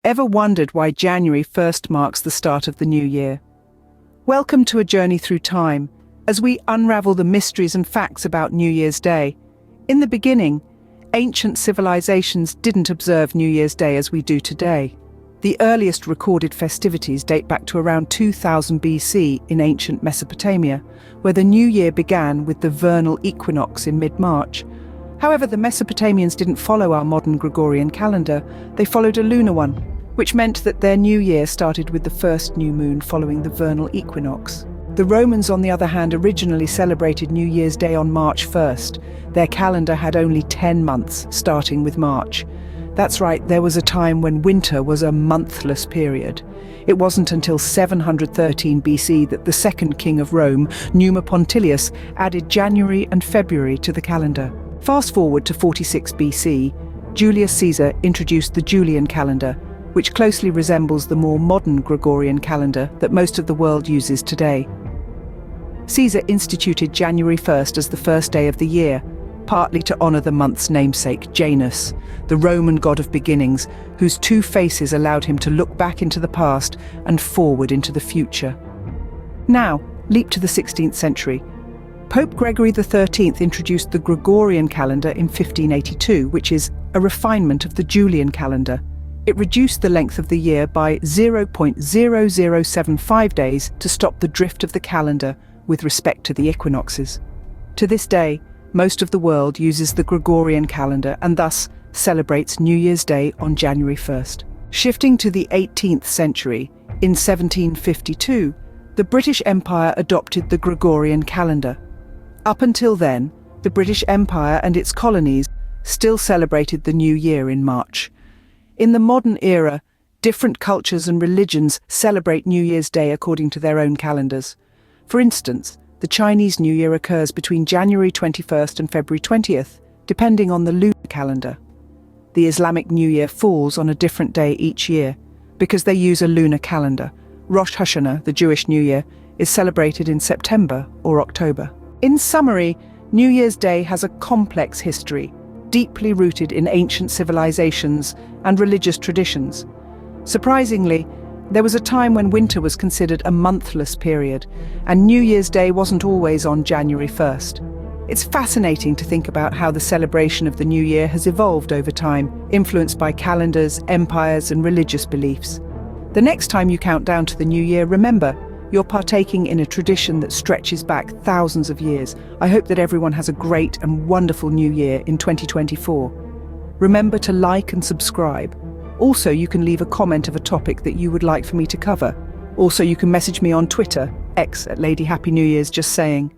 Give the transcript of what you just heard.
Ever wondered why January 1st marks the start of the new year? Welcome to a journey through time, as we unravel the mysteries and facts about New Year's Day. In the beginning, ancient civilizations didn't observe New Year's Day as we do today. The earliest recorded festivities date back to around 2000 BC in ancient Mesopotamia, where the new year began with the vernal equinox in mid-March. However, the Mesopotamians didn't follow our modern Gregorian calendar, they followed a lunar one, which meant that their new year started with the first new moon following the vernal equinox. The Romans, on the other hand, originally celebrated New Year's Day on March 1st. Their calendar had only 10 months, starting with March. That's right, there was a time when winter was a monthless period. It wasn't until 713 BC that the second king of Rome, Numa Pontilius, added January and February to the calendar. Fast forward to 46 BC, Julius Caesar introduced the Julian calendar, which closely resembles the more modern Gregorian calendar that most of the world uses today. Caesar instituted January 1st as the first day of the year, partly to honor the month's namesake, Janus, the Roman god of beginnings, whose two faces allowed him to look back into the past and forward into the future. Now, leap to the 16th century. Pope Gregory XIII introduced the Gregorian calendar in 1582, which is a refinement of the Julian calendar. It reduced the length of the year by 0.0075 days to stop the drift of the calendar with respect to the equinoxes. To this day, most of the world uses the Gregorian calendar and thus celebrates New Year's Day on January 1st. Shifting to the 18th century, in 1752, the British Empire adopted the Gregorian calendar. Up until then, the British Empire and its colonies still celebrated the new year in March. In the modern era, different cultures and religions celebrate New Year's Day according to their own calendars. For instance, the Chinese New Year occurs between January 21st and February 20th, depending on the lunar calendar. The Islamic New Year falls on a different day each year, because they use a lunar calendar. Rosh Hashanah, the Jewish New Year, is celebrated in September or October. In summary, New Year's Day has a complex history, deeply rooted in ancient civilizations and religious traditions. Surprisingly, there was a time when winter was considered a monthless period, and New Year's Day wasn't always on January 1st. It's fascinating to think about how the celebration of the new year has evolved over time, influenced by calendars, empires, and religious beliefs. The next time you count down to the new year, remember, you're partaking in a tradition that stretches back thousands of years. I hope that everyone has a great and wonderful new year in 2024. Remember to like and subscribe. Also, you can leave a comment of a topic that you would like for me to cover. Also, you can message me on Twitter, X @Lady Happy New Year's, just saying,